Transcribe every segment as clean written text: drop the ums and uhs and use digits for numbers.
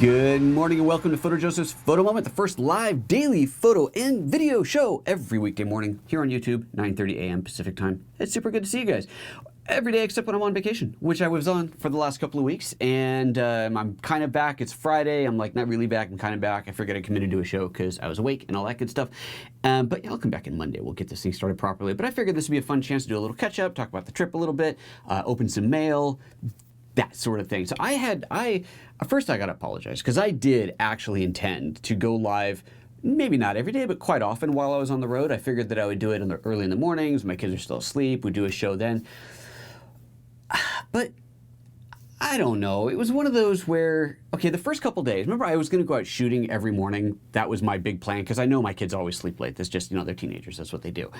Good morning and welcome to PhotoJoseph's Photo Moment, the first live daily photo and video show every weekday morning here on YouTube, 9:30 a.m. Pacific time. It's super good to see you guys. Every day except when I'm on vacation, which I was on for the last couple of weeks, and I'm kind of back. It's Friday. I'm like not really back. I'm kind of back. I figured I'd come in and do a show because I was awake and all that good stuff. But yeah, I'll come back on Monday. We'll get this thing started properly. But I figured this would be a fun chance to do a little catch up, talk about the trip a little bit, open some mail, that sort of thing. So first I gotta apologize because I did actually intend to go live, maybe not every day, but quite often while I was on the road. I figured that I would do it early in the mornings. My kids are still asleep. We'd do a show then. But I don't know. It was one of those where, okay, the first couple days, remember I was going to go out shooting every morning. That was my big plan because I know my kids always sleep late. That's just, they're teenagers. That's what they do.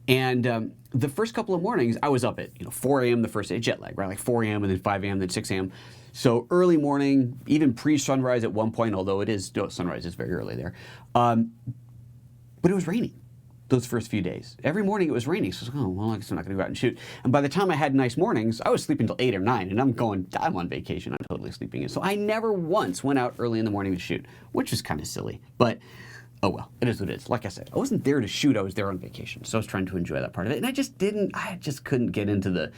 And the first couple of mornings, I was up at 4 a.m. the first day, jet lag, right? Like 4 a.m. and then 5 a.m. then 6 a.m. So early morning, even pre-sunrise at one point, although sunrise is very early there. But it was raining those first few days. Every morning it was raining, so I was like, oh, well, I guess I'm not going to go out and shoot. And by the time I had nice mornings, I was sleeping till 8 or 9, and I'm on vacation. I'm totally sleeping in. So I never once went out early in the morning to shoot, which was kind of silly. But, oh well, it is what it is. Like I said, I wasn't there to shoot. I was there on vacation, so I was trying to enjoy that part of it. And I just couldn't get into the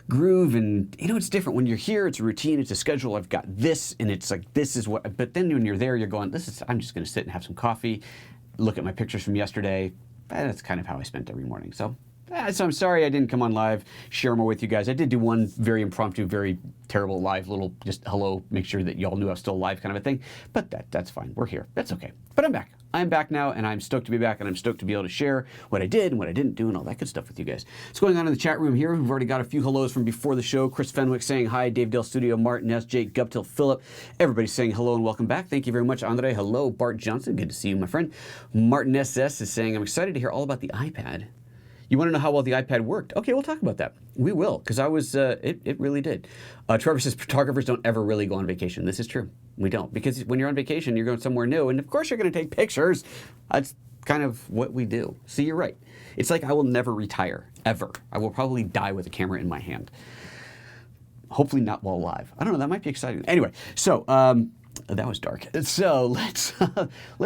groove. And, it's different. When you're here, it's a routine, it's a schedule. I've got this, and it's like, this is what, but then when you're there, you're going, I'm just going to sit and have some coffee, look at my pictures from yesterday. That's kind of how I spent every morning. So I'm sorry I didn't come on live, share more with you guys. I did do one very impromptu, very terrible live little just hello, make sure that y'all knew I was still alive kind of a thing. But that's fine. We're here. That's okay. But I'm back. I'm back now, and I'm stoked to be back, and I'm stoked to be able to share what I did and what I didn't do and all that good stuff with you guys. What's going on in the chat room here? We've already got a few hellos from before the show. Chris Fenwick saying hi, Dave Dale Studio, Martin S, Jake Guptill, Philip. Everybody's saying hello and welcome back. Thank you very much, Andre. Hello, Bart Johnson. Good to see you, my friend. Martin SS is saying, I'm excited to hear all about the iPad. You want to know how well the iPad worked? Okay, we'll talk about that. We will, because it really did. Trevor says photographers don't ever really go on vacation. This is true. We don't, because when you're on vacation, you're going somewhere new, and of course you're going to take pictures. That's kind of what we do. So you're right. It's like I will never retire, ever. I will probably die with a camera in my hand. Hopefully not while alive. I don't know, that might be exciting. Anyway, so that was dark. So let's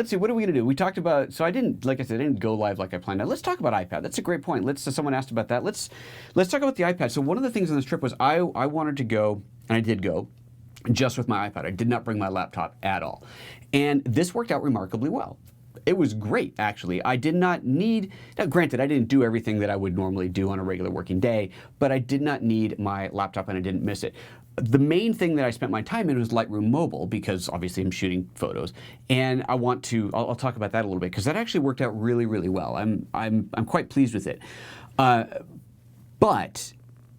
see. What are we gonna do? We talked about. So I didn't, like I said, I didn't go live like I planned. Let's talk about iPad. That's a great point. Someone asked about that. Let's talk about the iPad. So one of the things on this trip was I wanted to go, and I did go, just with my iPad. I did not bring my laptop at all, and this worked out remarkably well. It was great, actually. I did not need, now granted, I didn't do everything that I would normally do on a regular working day, but I did not need my laptop and I didn't miss it. The main thing that I spent my time in was Lightroom Mobile because obviously I'm shooting photos, and I'll talk about that a little bit because that actually worked out really, really well. I'm quite pleased with it. But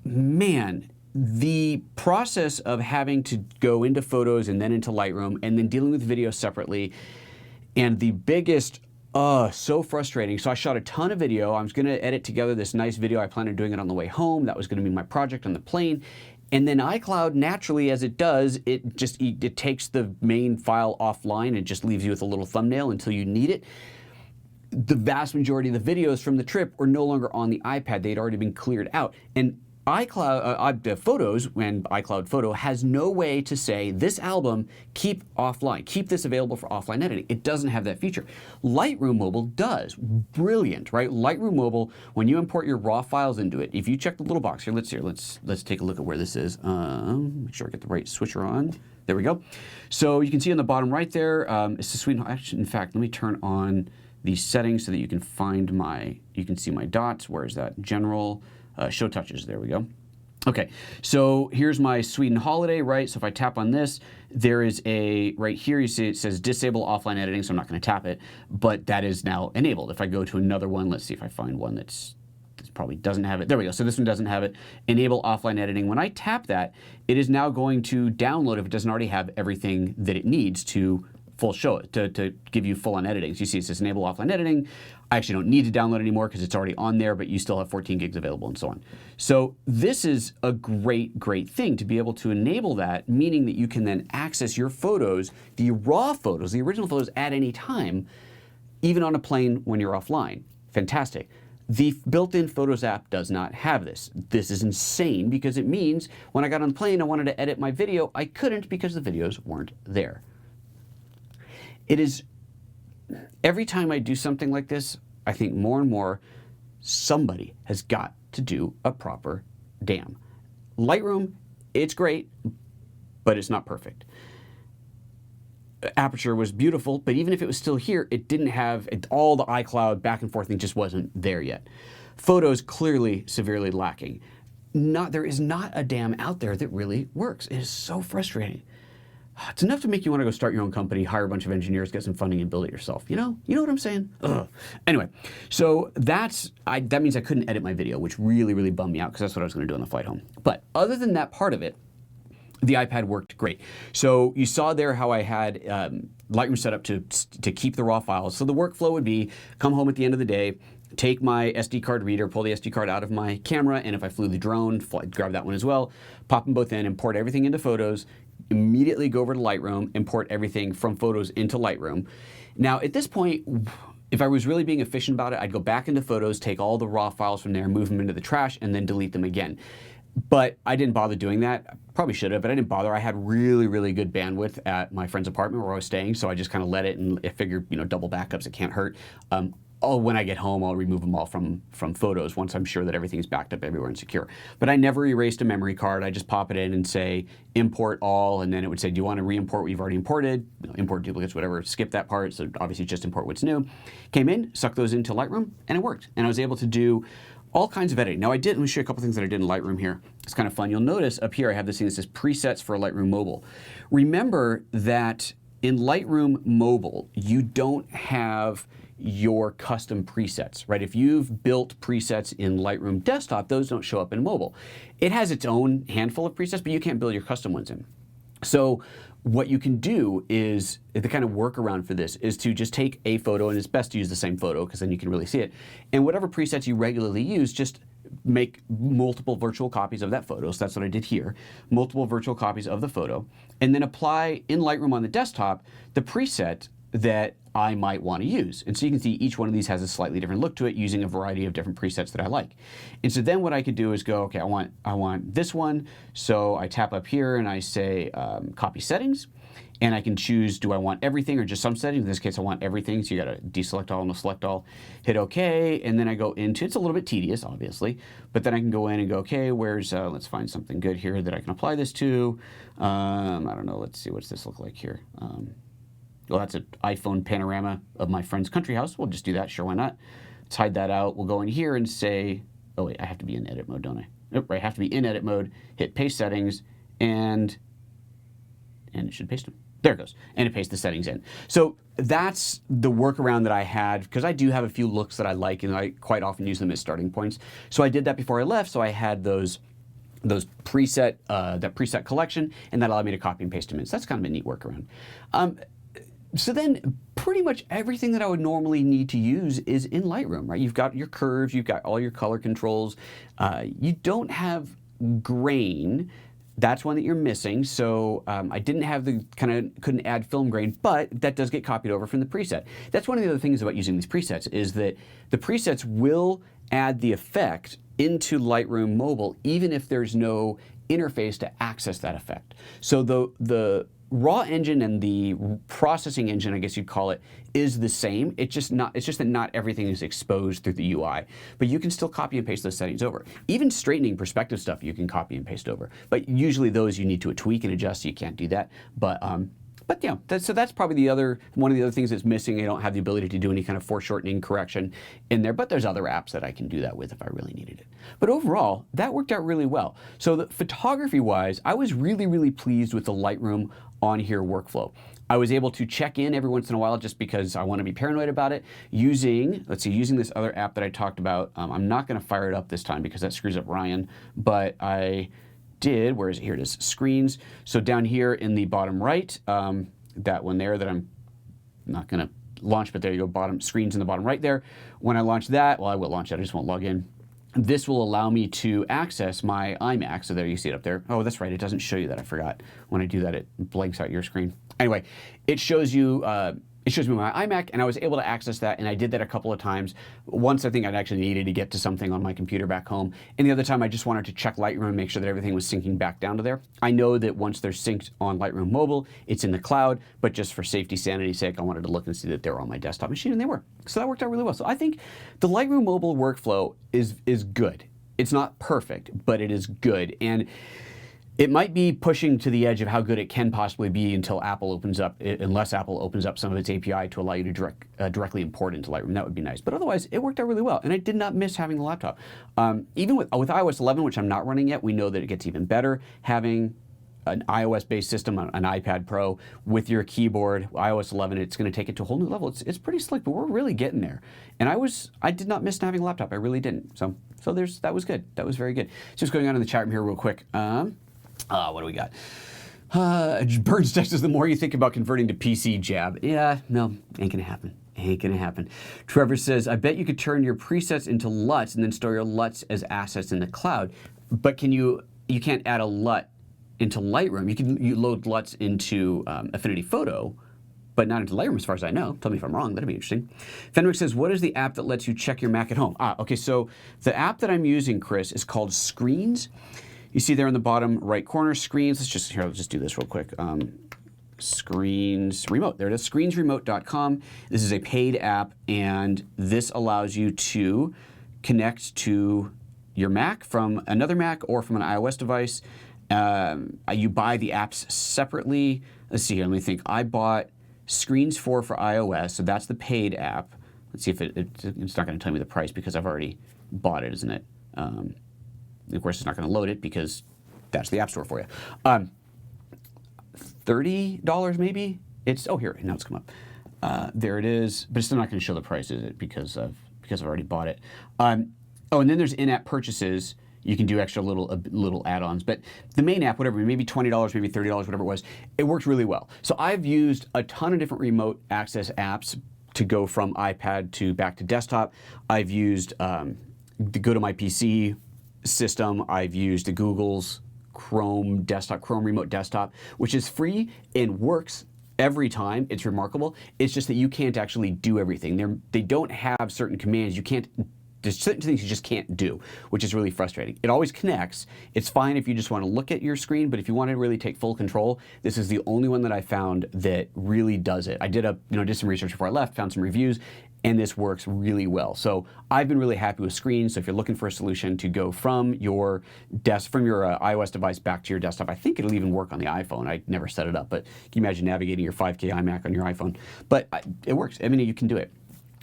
man, the process of having to go into Photos and then into Lightroom and then dealing with video separately, and the biggest, so frustrating. So I shot a ton of video. I was going to edit together this nice video. I planned on doing it on the way home. That was going to be my project on the plane. And then iCloud, naturally, as it does, it takes the main file offline and just leaves you with a little thumbnail until you need it. The vast majority of the videos from the trip were no longer on the iPad. They'd already been cleared out. And iCloud Photos, when iCloud Photo has no way to say this album keep offline, keep this available for offline editing. It doesn't have that feature. Lightroom Mobile does. Brilliant, right? Lightroom Mobile, when you import your raw files into it, if you check the little box here, let's take a look at where this is. Make sure I get the right switcher on. There we go. So you can see on the bottom right there, it's the sweet. Actually, in fact, let me turn on the settings so that you can find you can see my dots. Where is that? General. Show touches, there we go. Okay, so here's my Sweden holiday, right? So if I tap on this, there is right here, you see it says disable offline editing, so I'm not gonna tap it, but that is now enabled. If I go to another one, let's see if I find one that probably doesn't have it. There we go, so this one doesn't have it. Enable offline editing. When I tap that, it is now going to download, if it doesn't already have everything that it needs to full show it, to give you full on editing. So you see it says enable offline editing. I actually don't need to download anymore because it's already on there, but you still have 14 gigs available and so on. So this is a great, great thing to be able to enable that, meaning that you can then access your photos, the raw photos, the original photos at any time, even on a plane when you're offline. Fantastic. The built-in Photos app does not have this. This is insane because it means when I got on the plane, I wanted to edit my video. I couldn't because the videos weren't there. It is, every time I do something like this, I think more and more, somebody has got to do a proper dam. Lightroom, it's great, but it's not perfect. Aperture was beautiful, but even if it was still here, it didn't have all the iCloud back and forth thing just wasn't there yet. Photos clearly severely lacking. There is not a dam out there that really works. It is so frustrating. It's enough to make you want to go start your own company, hire a bunch of engineers, get some funding, and build it yourself. You know what I'm saying? Ugh. Anyway, so that means I couldn't edit my video, which really, really bummed me out because that's what I was going to do on the flight home. But other than that part of it, the iPad worked great. So you saw there how I had Lightroom set up to keep the raw files. So the workflow would be come home at the end of the day, take my SD card reader, pull the SD card out of my camera, and if I flew the drone, grab that one as well, pop them both in, import everything into Photos, immediately go over to Lightroom, import everything from Photos into Lightroom. Now at this point, if I was really being efficient about it, I'd go back into Photos, take all the raw files from there, move them into the trash, and then delete them again. But I didn't bother doing that. I probably should have, but I didn't bother. I had really, really good bandwidth at my friend's apartment where I was staying, so I just kind of let it, and I figured, double backups, it can't hurt. When I get home, I'll remove them all from Photos once I'm sure that everything's backed up everywhere and secure. But I never erased a memory card. I just pop it in and say import all, and then it would say, do you want to re-import what you've already imported? Import duplicates, whatever, skip that part, so obviously just import what's new. Came in, sucked those into Lightroom, and it worked. And I was able to do all kinds of editing. Now let me show you a couple things that I did in Lightroom here. It's kind of fun. You'll notice up here I have this thing that says presets for Lightroom Mobile. Remember that in Lightroom Mobile, you don't have your custom presets, right? If you've built presets in Lightroom Desktop, those don't show up in mobile. It has its own handful of presets, but you can't build your custom ones in. So what you can do is, the kind of workaround for this is to just take a photo, and it's best to use the same photo because then you can really see it. And whatever presets you regularly use, just make multiple virtual copies of that photo. So that's what I did here. Multiple virtual copies of the photo. And then apply in Lightroom on the desktop the preset that I might want to use. And so you can see each one of these has a slightly different look to it using a variety of different presets that I like. And so then what I could do is go, okay, I want this one. So I tap up here and I say copy settings. And I can choose, do I want everything or just some settings? In this case, I want everything. So you got to deselect all and select all, hit OK. And then I go into, it's a little bit tedious, obviously, but then I can go in and go, okay, where's, let's find something good here that I can apply this to. I don't know, let's see, what's this look like here? Well, that's an iPhone panorama of my friend's country house. We'll just do that, sure, why not? Let's hide that out. We'll go in here and say, oh wait, I have to be in edit mode, don't I? Nope, right, I have to be in edit mode, hit paste settings, and it should paste them. There it goes, and it pastes the settings in. So that's the workaround that I had, because I do have a few looks that I like, and I quite often use them as starting points. So I did that before I left, so I had that preset collection, and that allowed me to copy and paste them in. So that's kind of a neat workaround. So then pretty much everything that I would normally need to use is in Lightroom, right? You've got your curves, you've got all your color controls. You don't have grain. That's one that you're missing. So I didn't have couldn't add film grain, but that does get copied over from the preset. That's one of the other things about using these presets is that the presets will add the effect into Lightroom Mobile, even if there's no interface to access that effect. So the raw engine and the processing engine, I guess you'd call it, is the same. It's just that not everything is exposed through the UI. But you can still copy and paste those settings over. Even straightening perspective stuff you can copy and paste over. But usually those you need to tweak and adjust, so you can't do that. But yeah, so that's probably one of the other things that's missing. I don't have the ability to do any kind of foreshortening correction in there, but there's other apps that I can do that with if I really needed it. But overall, that worked out really well. So photography-wise, I was really, really pleased with the Lightroom on here workflow. I was able to check in every once in a while just because I want to be paranoid about it using this other app that I talked about. I'm not going to fire it up this time because that screws up Ryan, but I did, where is it? Here it is, screens. So down here in the bottom right, that one there that I'm not going to launch, but there you go, screens in the bottom right there. When I launch that, well, I will launch it, I just won't log in. This will allow me to access my iMac. So there you see it up there. Oh, that's right, it doesn't show you that, I forgot. When I do that, it blanks out your screen. Anyway, it shows you it shows me my iMac, and I was able to access that, and I did that a couple of times. Once I think I'd actually needed to get to something on my computer back home, and the other time I just wanted to check Lightroom and make sure that everything was syncing back down to there. I know that once they're synced on Lightroom Mobile, it's in the cloud, but just for safety, sanity's sake, I wanted to look and see that they were on my desktop machine, and they were. So that worked out really well. So I think the Lightroom Mobile workflow is good. It's not perfect, but it is good. And it might be pushing to the edge of how good it can possibly be until Apple opens up, unless Apple opens up some of its API to allow you to directly import into Lightroom. That would be nice. But otherwise, it worked out really well. And I did not miss having the laptop. Even with iOS 11, which I'm not running yet, we know that it gets even better having an iOS-based system, an iPad Pro, with your keyboard. iOS 11, it's going to take it to a whole new level. It's pretty slick, but we're really getting there. And I did not miss having a laptop. I really didn't. So that was good. That was very good. Just going on in the chat room here real quick. What do we got? Burns Texas, the more you think about converting to PC, jab. Yeah, no, ain't gonna happen. Ain't gonna happen. Trevor says, I bet you could turn your presets into LUTs and then store your LUTs as assets in the cloud. But you can't add a LUT into Lightroom. You load LUTs into Affinity Photo, but not into Lightroom as far as I know. Tell me if I'm wrong, that'd be interesting. Fenwick says, what is the app that lets you check your Mac at home? Okay, so the app that I'm using, Chris, is called Screens. You see there in the bottom right corner, Screens. Let's just do this real quick. Screens Remote. There it is, screensremote.com. This is a paid app, and this allows you to connect to your Mac from another Mac or from an iOS device. You buy the apps separately. Let's see here. Let me think. I bought Screens 4 for iOS, so that's the paid app. Let's see if it's not going to tell me the price because I've already bought it, isn't it? Of course, it's not going to load it because that's the App Store for you. $30 maybe? Here, now it's come up. There it is, but it's still not going to show the price, is it? Because I've already bought it. And then there's in-app purchases. You can do extra little add-ons, but the main app, whatever, maybe $20, maybe $30, whatever it was, it worked really well. So I've used a ton of different remote access apps to go from iPad to back to desktop. I've used the Go to My PC system. I've used the Google's Chrome Remote Desktop, which is free and works every time. It's remarkable. It's just that you can't actually do everything. They don't have certain commands. There's certain things you just can't do, which is really frustrating. It always connects. It's fine if you just want to look at your screen, but if you want to really take full control, this is the only one that I found that really does it. I did some research before I left, found some reviews, and this works really well. So I've been really happy with Screens. So if you're looking for a solution to go from your iOS device back to your desktop, I think it'll even work on the iPhone. I never set it up, but can you imagine navigating your 5K iMac on your iPhone? But it works. I mean, you can do it.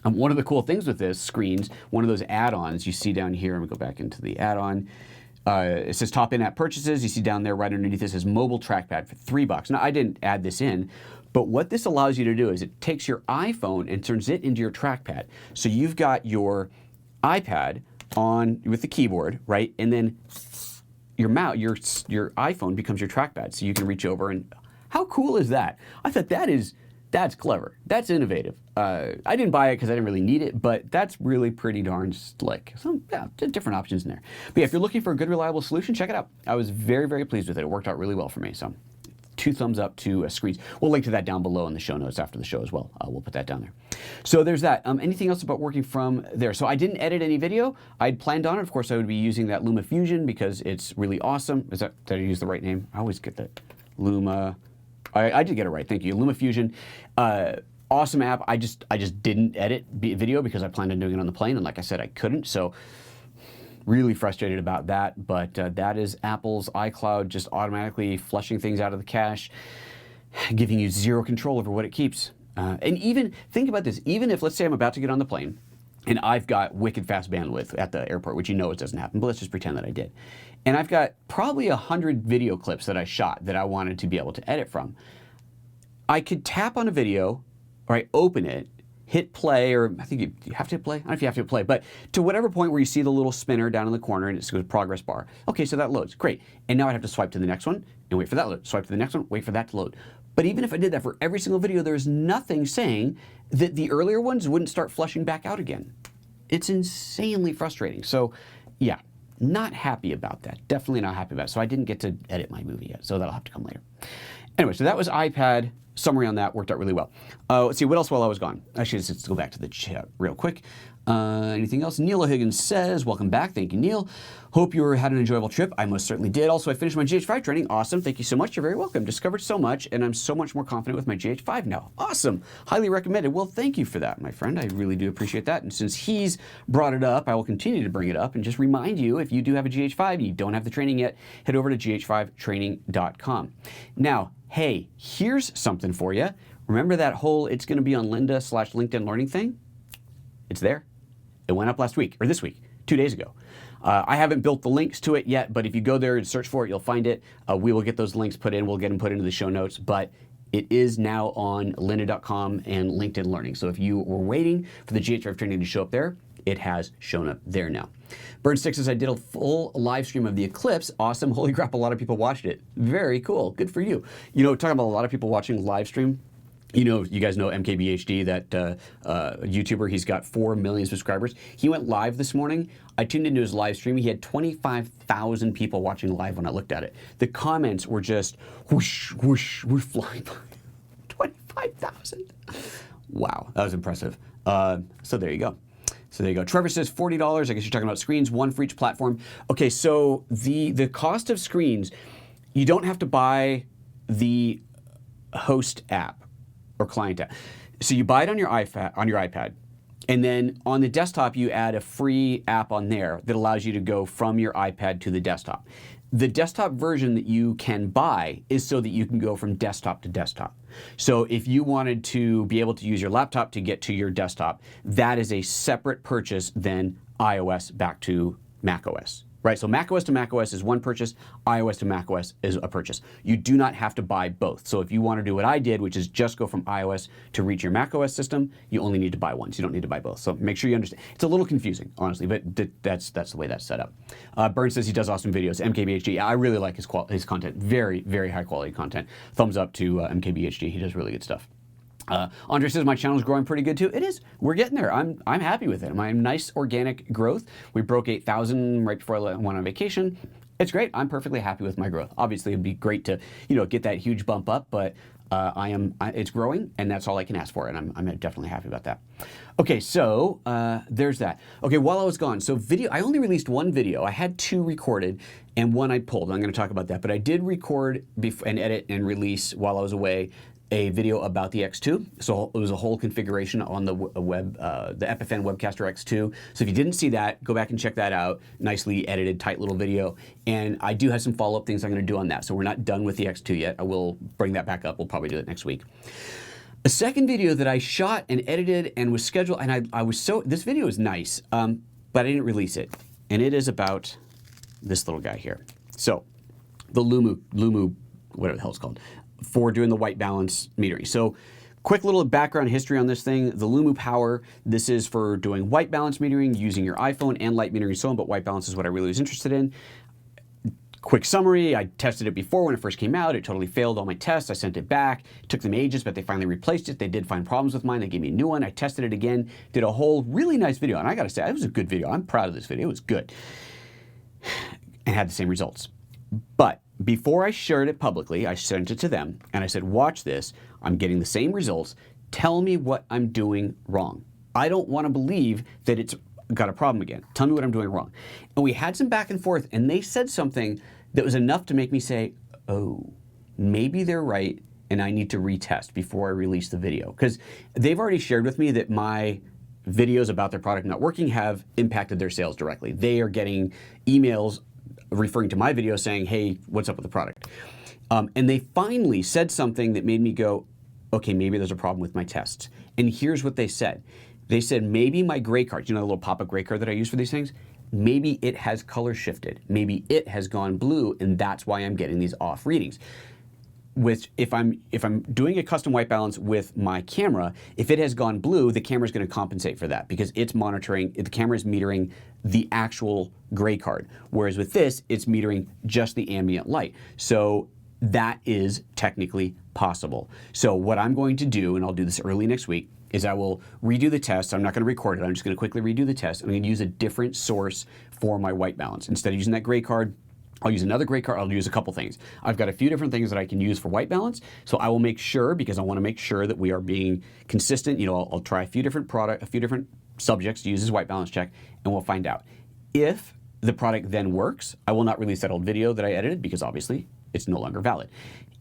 One of the cool things with this Screens, one of those add-ons you see down here, I'm gonna go back into the add-on. It says top in-app purchases. You see down there right underneath it says mobile trackpad for $3. Now I didn't add this in, but what this allows you to do is it takes your iPhone and turns it into your trackpad. So you've got your iPad on with the keyboard, right? And then your iPhone becomes your trackpad. So you can reach over and how cool is that? I thought that's clever. That's innovative. I didn't buy it because I didn't really need it, but that's really pretty darn slick. So yeah, different options in there. But yeah, if you're looking for a good, reliable solution, check it out. I was very, very pleased with it. It worked out really well for me. So 2 thumbs up to Screens. We'll link to that down below in the show notes after the show as well. We'll put that down there. So there's that. Anything else about working from there? So I didn't edit any video. I'd planned on it. Of course, I would be using that Luma Fusion because it's really awesome. Did I use the right name? I always get that. Luma. I did get it right. Thank you. Luma Fusion. Awesome app. I just didn't edit video because I planned on doing it on the plane, and like I said, I couldn't. So really frustrated about that. But that is Apple's iCloud just automatically flushing things out of the cache, giving you zero control over what it keeps. And even think about this. Even if, let's say, I'm about to get on the plane, and I've got wicked fast bandwidth at the airport, which it doesn't happen, but let's just pretend that I did. And I've got probably 100 video clips that I shot that I wanted to be able to edit from. I could tap on a video, or I open it, hit play, or I think you have to hit play? I don't know if you have to hit play, but to whatever point where you see the little spinner down in the corner and it goes progress bar. Okay, so that loads, great. And now I have to swipe to the next one and wait for that to load. Swipe to the next one, wait for that to load. But even if I did that for every single video, there's nothing saying that the earlier ones wouldn't start flushing back out again. It's insanely frustrating. So yeah, not happy about that. Definitely not happy about it. So I didn't get to edit my movie yet, so that'll have to come later. Anyway, so that was iPad summary on that worked out really well. Let's see, what else while I was gone? Actually, let's go back to the chat real quick. Anything else? Neil O'Higgins says, welcome back. Thank you, Neil. Hope you had an enjoyable trip. I most certainly did. Also, I finished my GH5 training. Awesome. Thank you so much. You're very welcome. Discovered so much, and I'm so much more confident with my GH5 now. Awesome. Highly recommended. Well, thank you for that, my friend. I really do appreciate that. And since he's brought it up, I will continue to bring it up and just remind you, if you do have a GH5 and you don't have the training yet, head over to gh5training.com. Now, hey, here's something for you. Remember that whole it's going to be on Lynda/LinkedIn Learning thing? It's there. It went up last week, or this week, 2 days ago. I haven't built the links to it yet, but if you go there and search for it, you'll find it. We will get those links put in. We'll get them put into the show notes, but it is now on lynda.com and LinkedIn Learning. So if you were waiting for the GH5 training to show up there, it has shown up there now. Burn6 says, I did a full live stream of the eclipse. Awesome. Holy crap, a lot of people watched it. Very cool. Good for you. You know, talking about a lot of people watching live stream, you know, you guys know MKBHD, that YouTuber. He's got 4 million subscribers. He went live this morning. I tuned into his live stream. He had 25,000 people watching live when I looked at it. The comments were just whoosh, whoosh, whoosh, flying by. 25,000. Wow, that was impressive. So there you go. So there you go. Trevor says $40. I guess you're talking about screens, one for each platform. Okay, so the cost of screens, you don't have to buy the host app or client app. So you buy it on your iPad, and then on the desktop you add a free app on there that allows you to go from your iPad to the desktop. The desktop version that you can buy is so that you can go from desktop to desktop. So if you wanted to be able to use your laptop to get to your desktop, that is a separate purchase than iOS back to macOS. Right, so macOS to macOS is one purchase, iOS to macOS is a purchase. You do not have to buy both. So if you want to do what I did, which is just go from iOS to reach your macOS system, you only need to buy one. So you don't need to buy both. So make sure you understand. It's a little confusing, honestly, but that's the way that's set up. Burn says he does awesome videos. MKBHD, I really like his content. Very, very high quality content. Thumbs up to MKBHD. He does really good stuff. Andre says my channel is growing pretty good too. It is. We're getting there. I'm happy with it. My nice organic growth. We broke 8,000 right before I went on vacation. It's great. I'm perfectly happy with my growth. Obviously, it'd be great to get that huge bump up, but it's growing, and that's all I can ask for, and I'm definitely happy about that. Okay, so there's that. Okay, while I was gone, so video. I only released one video. I had 2 recorded, and 1 I pulled. I'm going to talk about that, but I did record and edit and release while I was away a video about the X2. So it was a whole configuration on the the Epiphan Webcaster X2. So if you didn't see that, go back and check that out. Nicely edited, tight little video. And I do have some follow-up things I'm going to do on that. So we're not done with the X2 yet. I will bring that back up. We'll probably do it next week. A second video that I shot and edited and was scheduled, and I was so, this video is nice, but I didn't release it. And it is about this little guy here. So the Luma, whatever the hell it's called, for doing the white balance metering. So quick little background history on this thing. The Luma Power, this is for doing white balance metering using your iPhone and light metering and so on, but white balance is what I really was interested in. Quick summary, I tested it before when it first came out. It totally failed all my tests. I sent it back. It took them ages, but they finally replaced it. They did find problems with mine. They gave me a new one. I tested it again, did a whole really nice video. And I gotta say, it was a good video. I'm proud of this video. It was good. And had the same results. But before I shared it publicly, I sent it to them and I said, watch this. I'm getting the same results. Tell me what I'm doing wrong. I don't want to believe that it's got a problem again. Tell me what I'm doing wrong. And we had some back and forth, and they said something that was enough to make me say, oh, maybe they're right and I need to retest before I release the video. Because they've already shared with me that my videos about their product not working have impacted their sales directly. They are getting emails referring to my video saying, hey, what's up with the product? And they finally said something that made me go, okay, maybe there's a problem with my tests. And here's what they said. They said, maybe my gray card, you know the little pop-up gray card that I use for these things? Maybe it has color shifted. Maybe it has gone blue, and that's why I'm getting these off readings. Which, if I'm doing a custom white balance with my camera, if it has gone blue, the camera is going to compensate for that because it's monitoring, the camera is metering the actual gray card. Whereas with this, it's metering just the ambient light. So that is technically possible. So what I'm going to do, and I'll do this early next week, is I will redo the test. I'm not going to record it. I'm just going to quickly redo the test. I'm going to use a different source for my white balance. Instead of using that gray card, I'll use another gray card. I'll use a couple things. I've got a few different things that I can use for white balance. So I will make sure, because I want to make sure that we are being consistent. You know, I'll try a few different subjects to use as white balance check, and we'll find out. If the product then works, I will not release that old video that I edited because obviously it's no longer valid.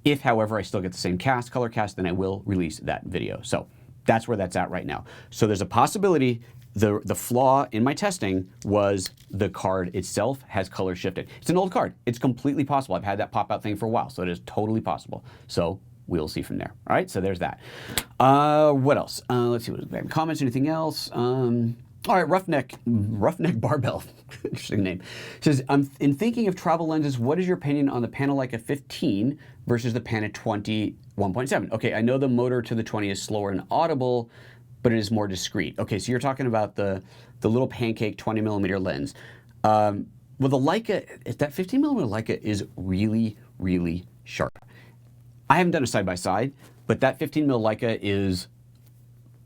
If, however, I still get the same color cast, then I will release that video. So that's where that's at right now. So there's a possibility. The flaw in my testing was the card itself has color shifted. It's an old card. It's completely possible. I've had that pop-out thing for a while, so it is totally possible. So we'll see from there. All right, so there's that. What else? Let's see, what comments, anything else? All right, Roughneck Barbell, interesting name. Says, in thinking of travel lenses, what is your opinion on the Panasonic 15 versus the Pana 20 1.7? Okay, I know the motor to the 20 is slower and audible, but it is more discreet. Okay, so you're talking about the little pancake 20mm lens. Well, the Leica, that 15mm Leica is really, really sharp. I haven't done a side-by-side, but that 15mm Leica is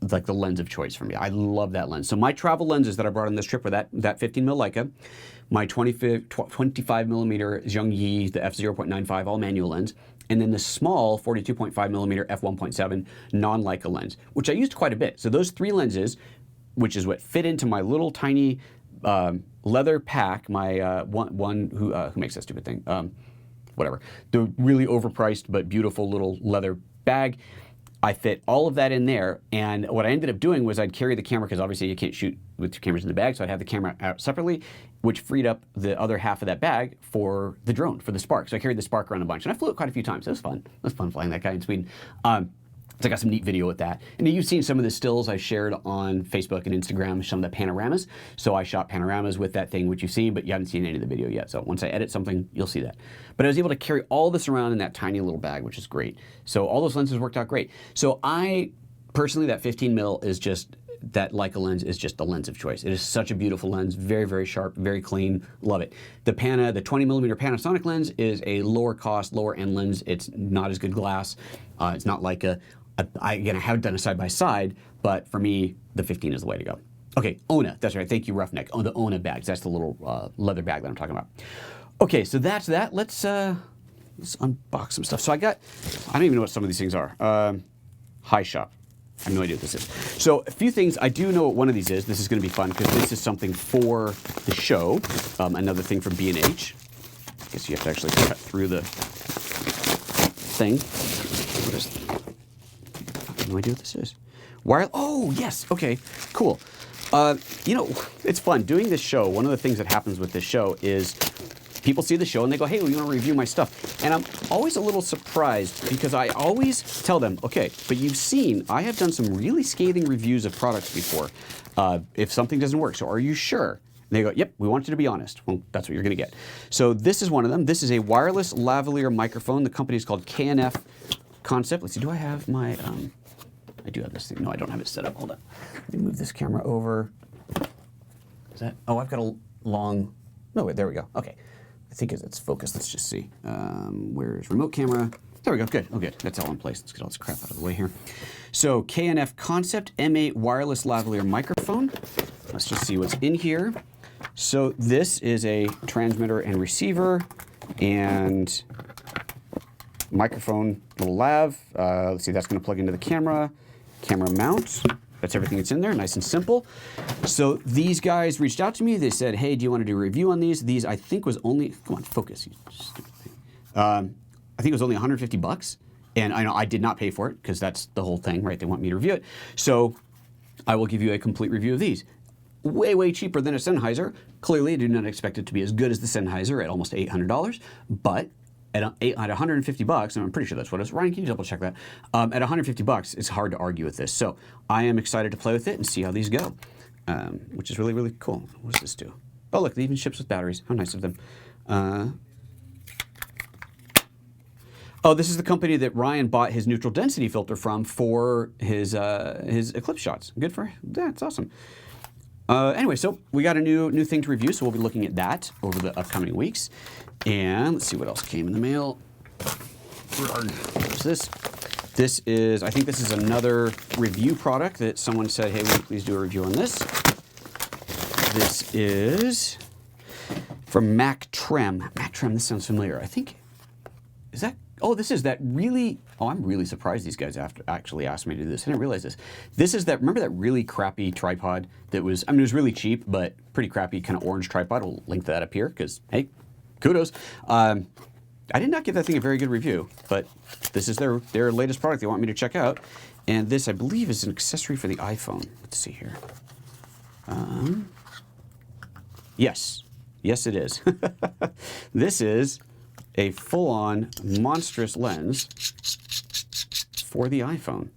like the lens of choice for me. I love that lens. So my travel lenses that I brought on this trip were that 15mm Leica, my 25mm Zhongyi, the f/0.95 all manual lens, and then the small 42.5mm f1.7 non-Leica lens, which I used quite a bit. So those three lenses, which is what fit into my little tiny leather pack, my who makes that stupid thing? Whatever. The really overpriced but beautiful little leather bag. I fit all of that in there, and what I ended up doing was I'd carry the camera, because obviously you can't shoot with two cameras in the bag, so I'd have the camera out separately, which freed up the other half of that bag for the drone, for the Spark. So I carried the Spark around a bunch, and I flew it quite a few times. It was fun. It was fun flying that guy in Sweden. So I got some neat video with that. And you've seen some of the stills I shared on Facebook and Instagram, some of the panoramas. So I shot panoramas with that thing, which you've seen, but you haven't seen any of the video yet. So once I edit something, you'll see that. But I was able to carry all this around in that tiny little bag, which is great. So all those lenses worked out great. So I, personally, that 15mm is just, that Leica lens is just the lens of choice. It is such a beautiful lens, very, very sharp, very clean, love it. The 20mm Panasonic lens is a lower cost, lower end lens. It's not as good glass. It's not Leica. Again, I haven't done a side-by-side, but for me, the 15 is the way to go. Okay, Ona, that's right, thank you, Roughneck. Oh, the Ona bags, that's the little leather bag that I'm talking about. Okay, so that's that. Let's unbox some stuff. So I don't even know what some of these things are. High Shop. I have no idea what this is. So a few things, I do know what one of these is. This is gonna be fun, because this is something for the show. Another thing from B&H. I guess you have to actually cut through the thing. No idea what this is. Oh, yes. Okay, cool. You know, it's fun. Doing this show, one of the things that happens with this show is people see the show and they go, hey, well, you want to review my stuff? And I'm always a little surprised, because I always tell them, okay, but you've seen, I have done some really scathing reviews of products before if something doesn't work. So are you sure? And they go, yep, we want you to be honest. Well, that's what you're going to get. So this is one of them. This is a wireless lavalier microphone. The company is called K&F Concept. Let's see, do I have my... I do have this thing. No, I don't have it set up. Hold on. Let me move this camera over. Is that? Oh, I've got a long... No, wait, there we go. Okay. I think it's focused. Let's just see. Where's remote camera? There we go. Good. Oh, good. That's all in place. Let's get all this crap out of the way here. So, K&F Concept M8 wireless lavalier microphone. Let's just see what's in here. So, this is a transmitter and receiver and microphone, little lav. Let's see, that's going to plug into the camera mount. That's everything that's in there, nice and simple. So these guys reached out to me. They said, hey, do you want to do a review on these? These, I think, was only, come on, focus, you stupid thing. I think it was only 150 bucks. And I know I did not pay for it, because that's the whole thing, right? They want me to review it. So I will give you a complete review of these. Way, way cheaper than a Sennheiser. Clearly, I do not expect it to be as good as the Sennheiser at almost $800, but at 150 bucks, and I'm pretty sure that's what it is. Ryan, can you double check that? At 150 bucks, it's hard to argue with this. So I am excited to play with it and see how these go, which is really, really cool. What does this do? Oh, look, it even ships with batteries. How nice of them. Oh, this is the company that Ryan bought his neutral density filter from for his eclipse shots. Good for, that's awesome. Anyway, so we got a new thing to review, so we'll be looking at that over the upcoming weeks. And let's see what else came in the mail. Where's this? This is, I think this is another review product that someone said, hey, will you please do a review on this? This is from Mactrem. Mactrem, this sounds familiar. I think, is that, oh, this is that really, oh, I'm really surprised these guys actually asked me to do this. I didn't realize this. This is that, remember that really crappy tripod that was, I mean, it was really cheap, but pretty crappy kind of orange tripod. We'll link that up here because, hey, kudos. I did not give that thing a very good review, but this is their latest product they want me to check out. And this, I believe, is an accessory for the iPhone. Let's see here. Yes. Yes, it is. This is a full-on monstrous lens for the iPhone.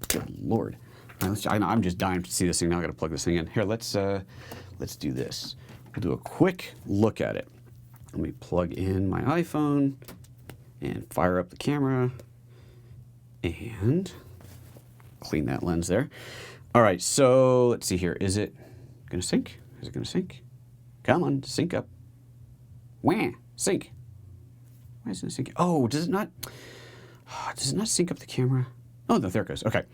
Good Lord. I'm just dying to see this thing now. I've got to plug this thing in. Here, let's do this. We'll do a quick look at it. Let me plug in my iPhone and fire up the camera and clean that lens there. All right, so let's see here. Is it going to sync? Is it going to sync? Come on, sync up. Wah, sync. Why isn't it syncing? Oh, does it not sync up the camera? Oh, no, there it goes. Okay.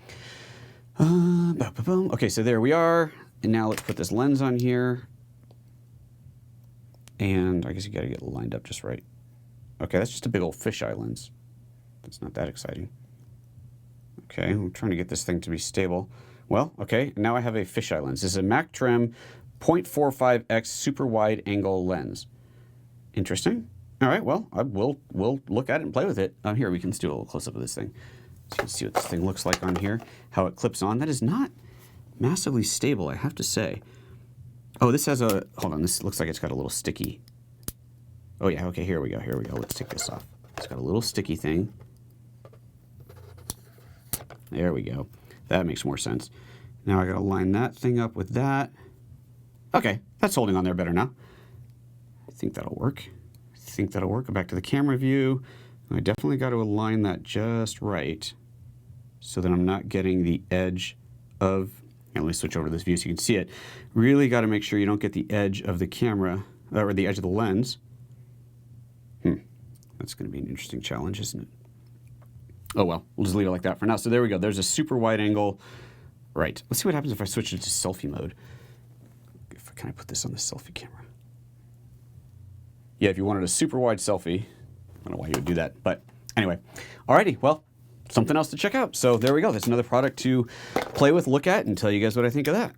Okay, so there we are. And now let's put this lens on here. And I guess you got to get lined up just right. Okay, that's just a big old fisheye lens. That's not that exciting. Okay, I'm trying to get this thing to be stable. Well, okay, now I have a fisheye lens. This is a Mactrem 0.45x super wide angle lens. Interesting. All right, well, we'll look at it and play with it. Here, we can do a little close-up of this thing. So you can see what this thing looks like on here, how it clips on. That is not massively stable, I have to say. Oh, this has a, hold on, this looks like it's got a little sticky. Oh yeah, okay, here we go. Let's take this off. It's got a little sticky thing. There we go. That makes more sense. Now I gotta line that thing up with that. Okay, that's holding on there better now. I think that'll work. Go back to the camera view. I definitely got to align that just right so that I'm not getting the edge of, and let me switch over to this view so you can see it. Really got to make sure you don't get the edge of the camera, or the edge of the lens. That's going to be an interesting challenge, isn't it? Oh well, we'll just leave it like that for now. So there we go. There's a super wide angle. Right. Let's see what happens if I switch it to selfie mode. Can I put this on the selfie camera? Yeah, if you wanted a super wide selfie, I don't know why you would do that, but anyway. Alrighty, well, something else to check out. So there we go. That's another product to play with, look at, and tell you guys what I think of that.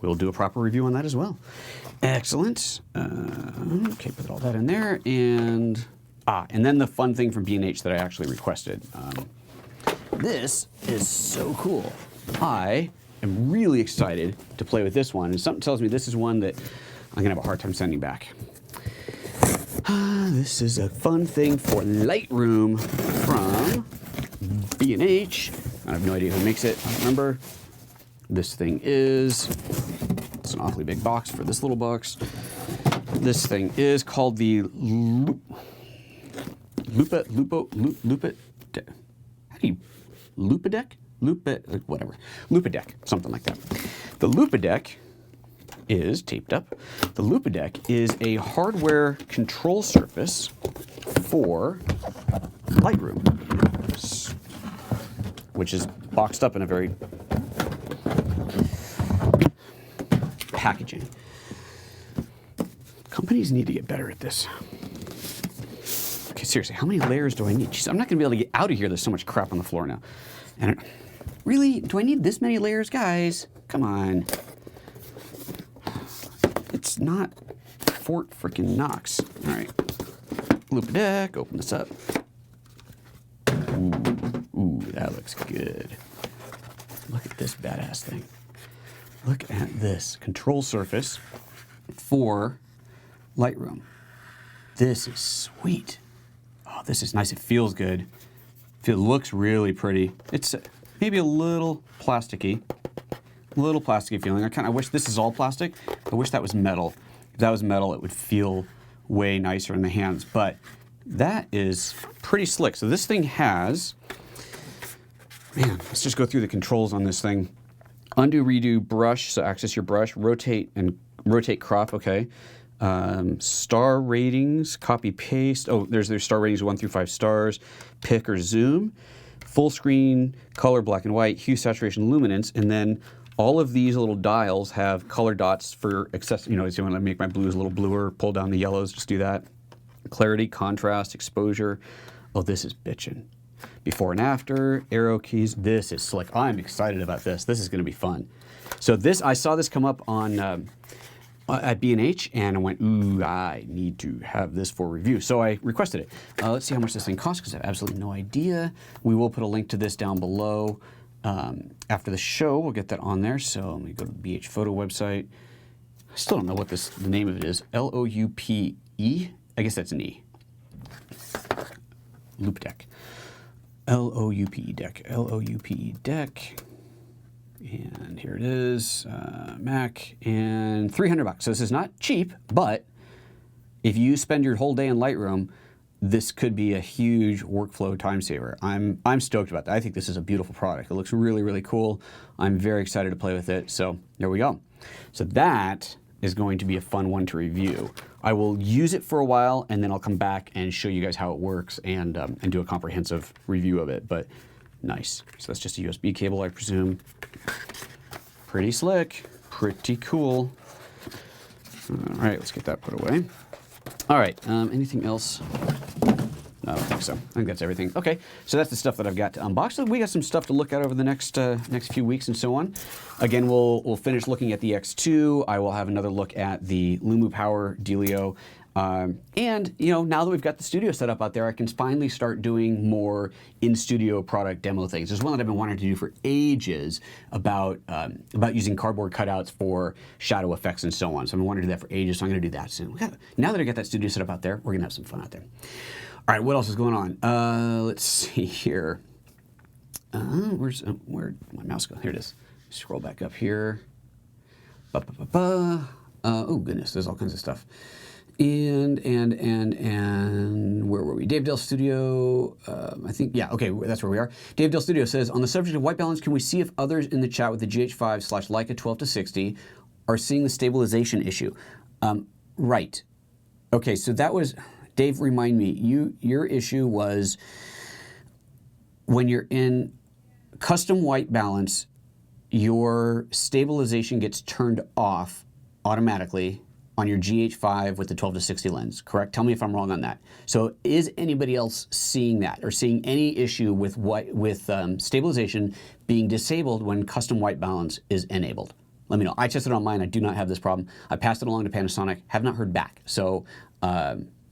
We'll do a proper review on that as well. Excellent. Okay, put all that in there, and then the fun thing from B&H that I actually requested. This is so cool. I am really excited to play with this one, and something tells me this is one that I'm gonna have a hard time sending back. This is a fun thing for Lightroom from B&H. I have no idea who makes it. I don't remember. This thing is, it's an awfully big box for this little box. This thing is called the Loupedeck, something like that. The Loupedeck is taped up. The Loupedeck is a hardware control surface for Lightroom, which is boxed up in a very packaging. Companies need to get better at this. Okay, seriously, how many layers do I need? Jeez, I'm not going to be able to get out of here. There's so much crap on the floor now. And really, do I need this many layers, guys? Come on. It's not Fort freaking Knox. All right, Loupedeck, open this up. Ooh, that looks good. Look at this badass thing. Look at this control surface for Lightroom. This is sweet. Oh, this is nice. It feels good. It looks really pretty. It's maybe a little plasticky feeling. I wish this is all plastic. I wish that was metal. If that was metal, it would feel way nicer in the hands. But that is pretty slick. So this thing has, man, let's just go through the controls on this thing. Undo, redo, brush, so access your brush, rotate and rotate crop, okay. Star ratings, copy, paste. Oh, there's star ratings 1 through 5 stars. Pick or zoom. Full screen, color, black and white, hue, saturation, luminance, and then all of these little dials have color dots for access. You know, if you want to make my blues a little bluer, pull down the yellows, just do that. Clarity, contrast, exposure. Oh, this is bitchin'. Before and after, arrow keys. This is slick. I'm excited about this. This is going to be fun. So this, I saw this come up on at B&H, and I went, ooh, I need to have this for review. So I requested it. Let's see how much this thing costs, because I have absolutely no idea. We will put a link to this down below after the show. We'll get that on there. So let me go to the BH Photo website. I still don't know what the name of it is. L-O-U-P-E? I guess that's an E. Loupedeck. L-O-U-P-E deck. L-O-U-P-E deck. And here it is, Mac, and $300. So this is not cheap, but if you spend your whole day in Lightroom, this could be a huge workflow time saver. I'm stoked about that. I think this is a beautiful product. It looks really, really cool. I'm very excited to play with it. So there we go. So that is going to be a fun one to review. I will use it for a while, and then I'll come back and show you guys how it works and do a comprehensive review of it. But nice. So that's just a USB cable, I presume. Pretty slick, pretty cool. All right, let's get that put away. All right, anything else? No, I don't think so. I think that's everything. Okay, so that's the stuff that I've got to unbox. So we got some stuff to look at over the next few weeks and so on. Again, we'll finish looking at the X2. I will have another look at the Luma Power dealio. And you know, now that we've got the studio set up out there, I can finally start doing more in-studio product demo things. There's one that I've been wanting to do for ages about using cardboard cutouts for shadow effects and so on. So I've been wanting to do that for ages, so I'm going to do that soon. Now that I got that studio set up out there, we're going to have some fun out there. All right, what else is going on? Let's see here. Where'd my mouse go? Here it is. Scroll back up here. Oh goodness, there's all kinds of stuff. And where were we? Dave Dell Studio, I think, yeah, okay, that's where we are. Dave Dell Studio says, on the subject of white balance, can we see if others in the chat with the GH5/Leica 12-60 are seeing the stabilization issue? Right. Okay, so that was, Dave, remind me, your issue was when you're in custom white balance, your stabilization gets turned off automatically on your GH5 with the 12-60 lens, correct? Tell me if I'm wrong on that. So is anybody else seeing that or seeing any issue with stabilization being disabled when custom white balance is enabled? Let me know. I tested it on mine. I do not have this problem. I passed it along to Panasonic. Have not heard back. So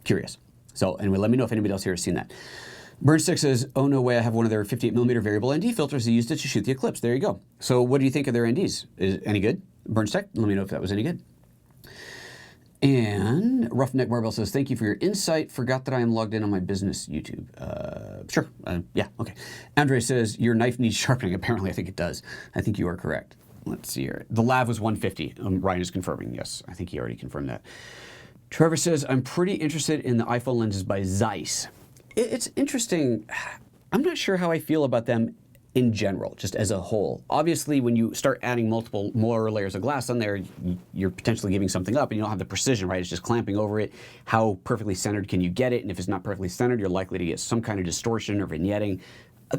curious. So anyway, let me know if anybody else here has seen that. Burnstick says, oh no way, I have one of their 58mm variable ND filters. They used it to shoot the eclipse. There you go. So what do you think of their NDs? Is it any good? Burnstick, let me know if that was any good. And Roughneck Marble says, thank you for your insight. Forgot that I am logged in on my business YouTube. Sure. Yeah, okay. Andre says, your knife needs sharpening. Apparently, I think it does. I think you are correct. Let's see here. The lav was 150. Ryan is confirming. Yes, I think he already confirmed that. Trevor says, I'm pretty interested in the iPhone lenses by Zeiss. It's interesting. I'm not sure how I feel about them in general, just as a whole. Obviously, when you start adding more layers of glass on there, you're potentially giving something up and you don't have the precision, right? It's just clamping over it. How perfectly centered can you get it? And if it's not perfectly centered, you're likely to get some kind of distortion or vignetting.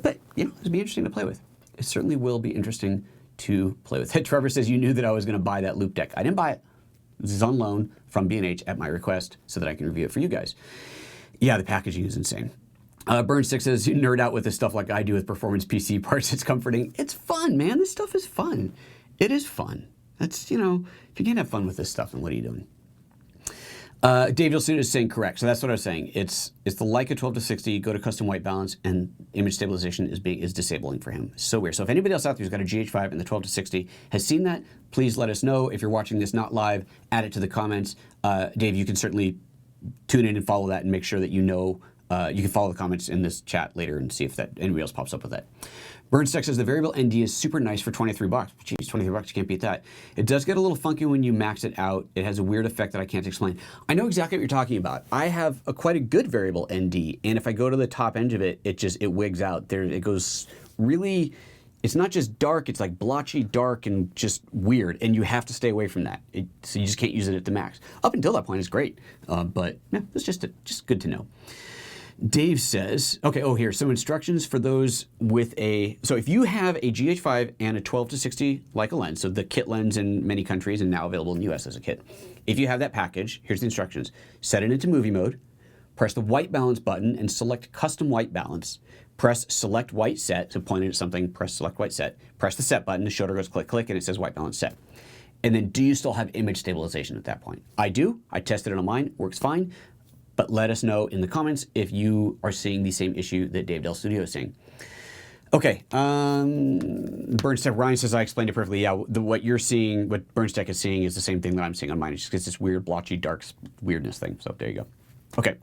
But, you know, it'll be interesting to play with. It certainly will be interesting to play with. Trevor says, you knew that I was going to buy that Loupedeck. I didn't buy it. This is on loan from B&H at my request so that I can review it for you guys. Yeah, the packaging is insane. Burn6 says, you nerd out with this stuff like I do with performance PC parts. It's comforting. It's fun, man. This stuff is fun. It is fun. That's, you know, if you can't have fun with this stuff, then what are you doing? Dave Dilson is saying correct. So that's what I was saying. It's the Leica 12-60, go to custom white balance, and image stabilization is disabling for him. So weird. So if anybody else out there who's got a GH5 and the 12-60 has seen that, please let us know. If you're watching this not live, add it to the comments. Dave, you can certainly tune in and follow that and make sure that you know. You can follow the comments in this chat later and see if that anybody else pops up with that. Burnstack says the variable ND is super nice for $23. Jeez, $23, you can't beat that. It does get a little funky when you max it out. It has a weird effect that I can't explain. I know exactly what you're talking about. I have quite a good variable ND, and if I go to the top edge of it, it wigs out. It goes really. It's not just dark, it's like blotchy, dark, and just weird, and you have to stay away from that. So you just can't use it at the max. Up until that point, it's great, but yeah, it's just good to know. Dave says, okay, oh, here, some instructions for those with so if you have a GH5 and a 12 to 60 Leica lens, so the kit lens in many countries and now available in the US as a kit, if you have that package, here's the instructions. Set it into movie mode, press the white balance button and select custom white balance. Press select white set, so point it at something, press select white set. Press the set button, the shutter goes click, click, and it says white balance set. And then do you still have image stabilization at that point? I do, I tested it on mine, works fine. But let us know in the comments if you are seeing the same issue that Dave Del Studio is seeing. Okay, Burnstack, Ryan says I explained it perfectly. Yeah, what you're seeing, what Burnstack is seeing is the same thing that I'm seeing on mine. It's just this weird, blotchy, dark weirdness thing. So there you go. Okay.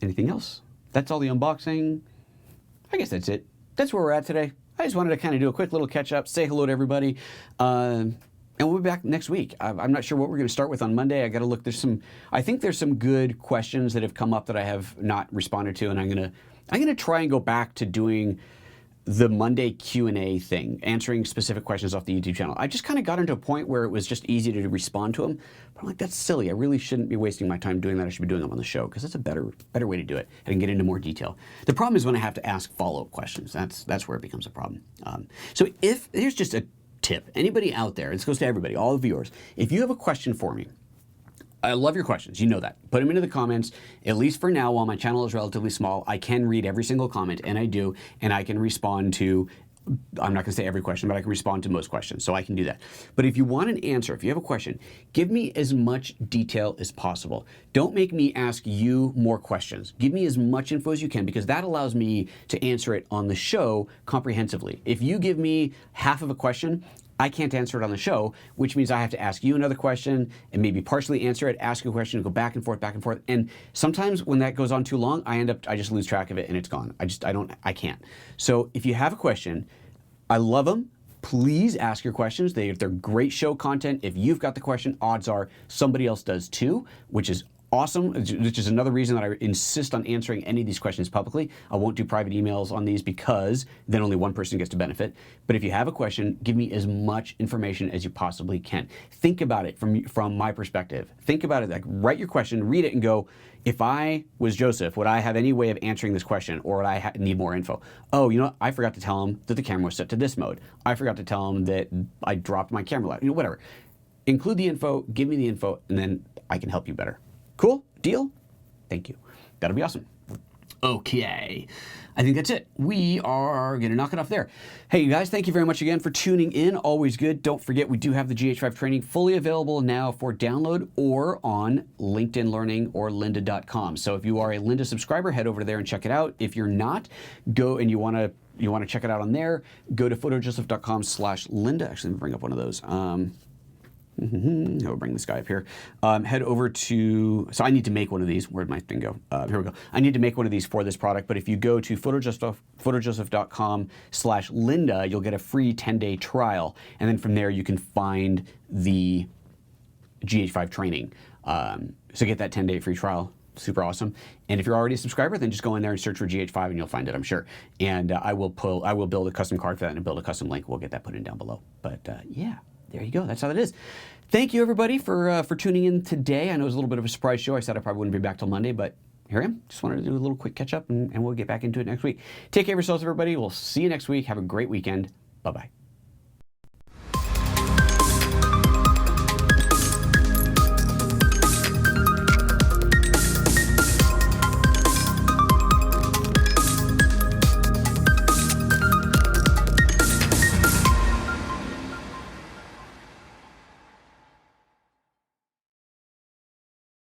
Anything else? That's all the unboxing. I guess that's it. That's where we're at today. I just wanted to kind of do a quick little catch up, say hello to everybody. And we'll be back next week. I'm not sure what we're going to start with on Monday. I got to look. I think there's some good questions that have come up that I have not responded to, and I'm gonna try and go back to doing the Monday Q&A thing, answering specific questions off the YouTube channel. I just kind of got into a point where it was just easy to respond to them. But I'm like, that's silly. I really shouldn't be wasting my time doing that. I should be doing them on the show because it's a better way to do it and get into more detail. The problem is when I have to ask follow-up questions. That's where it becomes a problem. So here's just a tip. Anybody out there, this goes to everybody, all the viewers, if you have a question for me, I love your questions, you know that. Put them into the comments. At least for now, while my channel is relatively small, I can read every single comment, and I do, and I can respond to, I'm not going to say every question, but I can respond to most questions, so I can do that. But if you want an answer, if you have a question, give me as much detail as possible. Don't make me ask you more questions. Give me as much info as you can, because that allows me to answer it on the show comprehensively. If you give me half of a question, I can't answer it on the show, which means I have to ask you another question and maybe partially answer it, ask you a question, and go back and forth, back and forth. And sometimes when that goes on too long, I just lose track of it and it's gone. I can't. So if you have a question, I love them. Please ask your questions. They're great show content. If you've got the question, odds are somebody else does too, which is awesome, which is another reason that I insist on answering any of these questions publicly. I won't do private emails on these because then only one person gets to benefit. But if you have a question, give me as much information as you possibly can. Think about it from my perspective. Think about it, like write your question, read it and go, if I was Joseph, would I have any way of answering this question, or would I need more info? Oh, you know what? I forgot to tell him that the camera was set to this mode. I forgot to tell him that I dropped my camera light, whatever. Include the info, give me the info, and then I can help you better. Cool? Deal? Thank you. That'll be awesome. Okay. I think that's it. We are going to knock it off there. Hey, you guys, thank you very much again for tuning in. Always good. Don't forget, we do have the GH5 training fully available now for download or on LinkedIn Learning or lynda.com. So if you are a Lynda subscriber, head over there and check it out. If you're not, go and you want to check it out on there, go to photojoseph.com/Lynda. Actually, let me bring up one of those. I'll bring this guy up here. Head over to, so I need to make one of these. Where'd my thing go? Here we go. I need to make one of these for this product, but if you go to photojoseph.com/Lynda, you'll get a free 10-day trial. And then from there, you can find the GH5 training. So get that 10-day free trial. Super awesome. And if you're already a subscriber, then just go in there and search for GH5 and you'll find it, I'm sure. And I will build a custom card for that and build a custom link. We'll get that put in down below. But yeah. There you go. That's how it is. Thank you, everybody, for tuning in today. I know it was a little bit of a surprise show. I said I probably wouldn't be back till Monday, but here I am. Just wanted to do a little quick catch up, and we'll get back into it next week. Take care of yourselves, everybody. We'll see you next week. Have a great weekend. Bye-bye.